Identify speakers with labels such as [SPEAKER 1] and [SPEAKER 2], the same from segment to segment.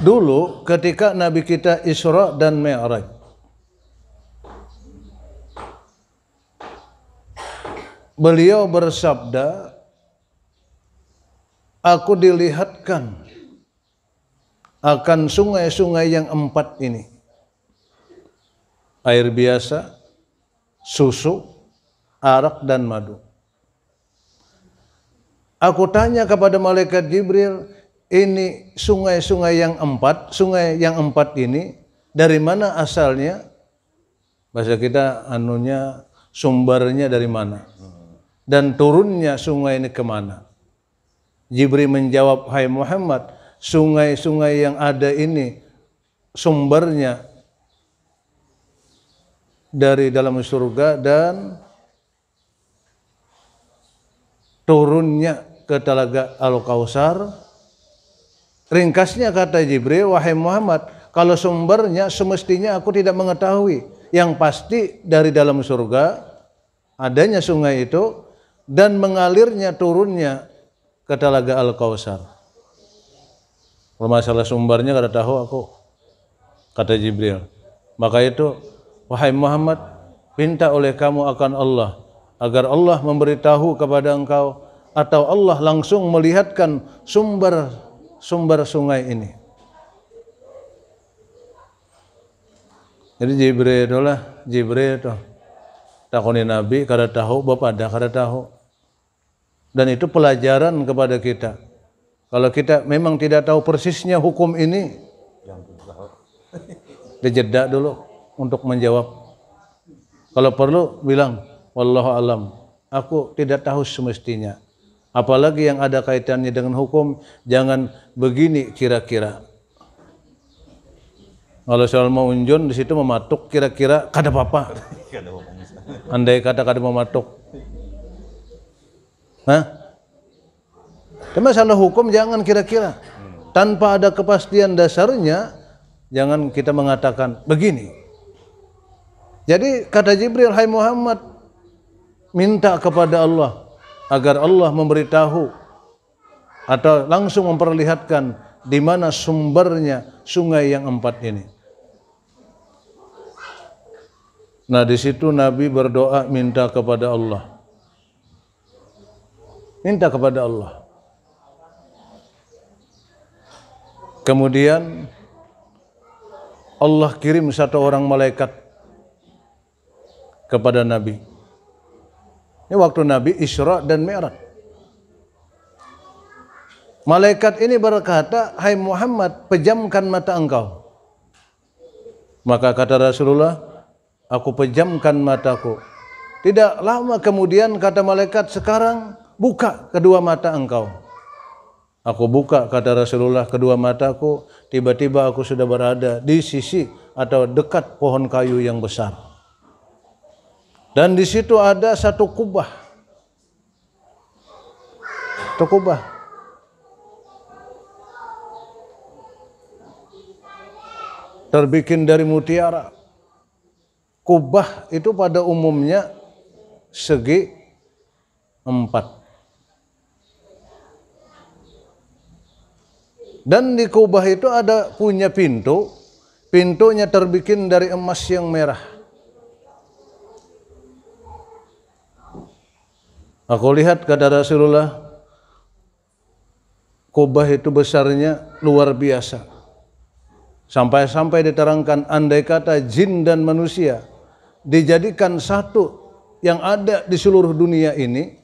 [SPEAKER 1] Dulu ketika Nabi kita Isra dan Mi'raj, beliau bersabda, aku dilihatkan akan sungai-sungai yang 4 ini. Air biasa, susu, arak dan madu. Aku tanya kepada malaikat Jibril, ini sungai-sungai yang 4, sungai yang 4 ini dari mana asalnya? Bahasa kita anunya, sumbernya dari mana? Dan turunnya sungai ini kemana? Jibril menjawab, hai Muhammad, sungai-sungai yang ada ini sumbernya dari dalam surga dan turunnya ke Telaga Al-Kautsar. Ringkasnya kata Jibril, wahai Muhammad, kalau sumbernya semestinya aku tidak mengetahui. Yang pasti dari dalam surga adanya sungai itu dan mengalirnya turunnya ke Telaga Al-Kautsar. Kalau masalah sumbernya kada tahu aku, kata Jibril. Maka itu, wahai Muhammad, minta oleh kamu akan Allah agar Allah memberitahu kepada engkau atau Allah langsung melihatkan sumber sungai ini. Jadi Jibril itu takoni Nabi kada tahu, bapak dah kada tahu. Dan itu pelajaran kepada kita. Kalau kita memang tidak tahu persisnya hukum ini, dijeda dulu untuk menjawab. Kalau perlu bilang, wallahu alam, aku tidak tahu semestinya. Apalagi yang ada kaitannya dengan hukum, jangan begini kira-kira. Kalau soal mau unjun di situ mematuk kira-kira kada apa-apa. Andai kata kada mematuk. Hah? Tapi masalah hukum jangan kira-kira. Tanpa ada kepastian dasarnya, jangan kita mengatakan begini. Jadi kata Jibril, hai Muhammad, minta kepada Allah agar Allah memberitahu atau langsung memperlihatkan di mana sumbernya sungai yang 4 ini. Nah, di situ Nabi berdoa minta kepada Allah. Minta kepada Allah. Kemudian Allah kirim satu orang malaikat kepada Nabi. Ini waktu Nabi Isra dan Mi'raj. Malaikat ini berkata, hai Muhammad, pejamkan mata engkau. Maka kata Rasulullah, aku pejamkan mataku. Tidak lama kemudian kata malaikat, sekarang buka kedua mata engkau. Aku buka, kata Rasulullah, kedua mataku, tiba-tiba aku sudah berada di sisi atau dekat pohon kayu yang besar. Dan di situ ada satu kubah. Satu kubah. Terbikin dari mutiara. Kubah itu pada umumnya segi 4. Dan di kubah itu ada punya pintu. Pintunya terbikin dari emas yang merah. Aku lihat, kata Rasulullah, kubah itu besarnya luar biasa. Sampai-sampai diterangkan, andai kata jin dan manusia dijadikan satu yang ada di seluruh dunia ini,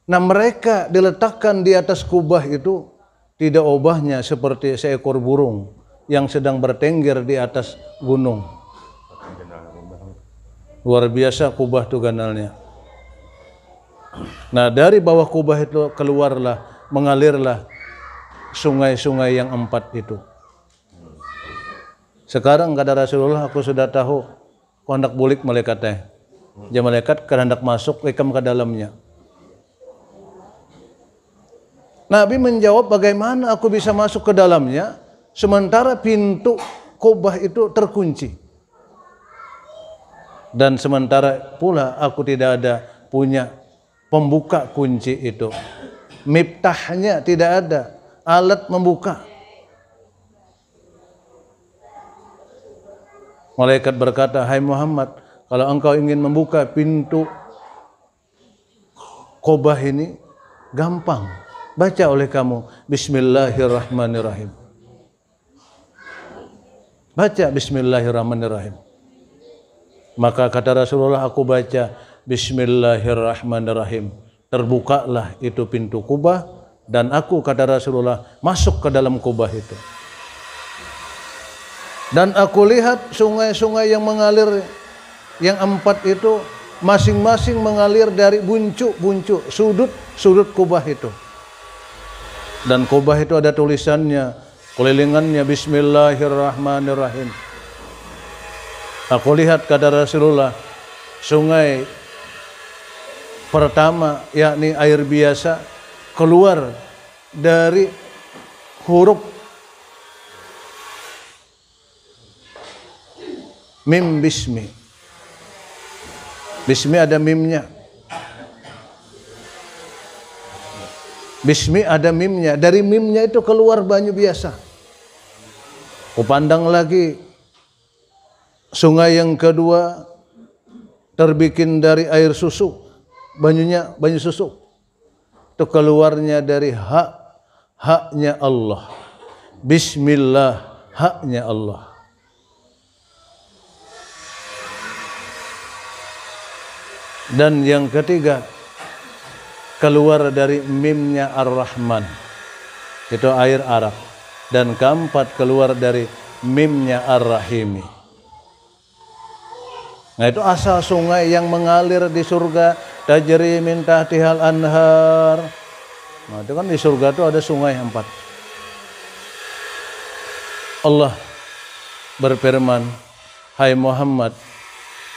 [SPEAKER 1] nah mereka diletakkan di atas kubah itu, tidak ubahnya seperti seekor burung yang sedang bertengger di atas gunung. Luar biasa kubah itu ganalnya. Nah, dari bawah kubah itu keluarlah, mengalirlah sungai-sungai yang 4 itu. Sekarang kata Rasulullah, aku sudah tahu kau hendak bulik malaikatnya. Dia malaikat kan hendak masuk ikam ke dalamnya. Nabi menjawab, bagaimana aku bisa masuk ke dalamnya sementara pintu kubah itu terkunci. Dan sementara pula aku tidak ada punya pembuka kunci itu. Miftahnya tidak ada, alat membuka. Malaikat berkata, hai Muhammad, kalau engkau ingin membuka pintu Qubah ini, gampang. Baca oleh kamu, Bismillahirrahmanirrahim. Baca Bismillahirrahmanirrahim. Maka kata Rasulullah, aku baca Bismillahirrahmanirrahim. Terbukalah itu pintu Qubah, dan aku, kata Rasulullah, masuk ke dalam Qubah itu. Dan aku lihat sungai-sungai yang mengalir, yang 4 itu masing-masing mengalir dari buncuk-buncuk sudut Qubah itu. Dan Qubah itu ada tulisannya, kelilingannya Bismillahirrahmanirrahim. Aku lihat, kata Rasulullah, sungai pertama, yakni air biasa, keluar dari huruf mim bismi. Bismi ada mimnya. Bismi ada mimnya. Dari mimnya itu keluar banyu biasa. Kupandang lagi sungai yang kedua terbikin dari air susu. Banyunya banyu susu. Itu keluarnya dari haknya Allah. Bismillah, haknya Allah. Dan yang ketiga, keluar dari mimnya Ar-Rahman, itu air Arab. Dan keempat, keluar dari mimnya Ar-Rahimi. Nah, itu asal sungai yang mengalir di surga, tajri min tahtihal anhar. Nah, itu kan di surga itu ada sungai 4. Allah berfirman, hai Muhammad,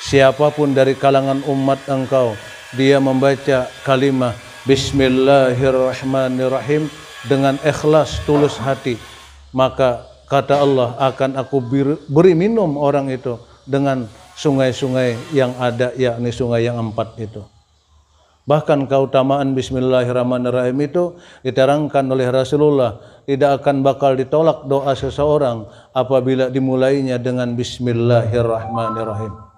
[SPEAKER 1] siapapun dari kalangan umat engkau, dia membaca kalimat Bismillahirrahmanirrahim dengan ikhlas, tulus hati, maka kata Allah, akan aku beri minum orang itu dengan sungai-sungai yang ada, yakni sungai yang 4 itu. Bahkan keutamaan Bismillahirrahmanirrahim itu diterangkan oleh Rasulullah, tidak akan bakal ditolak doa seseorang apabila dimulainya dengan Bismillahirrahmanirrahim.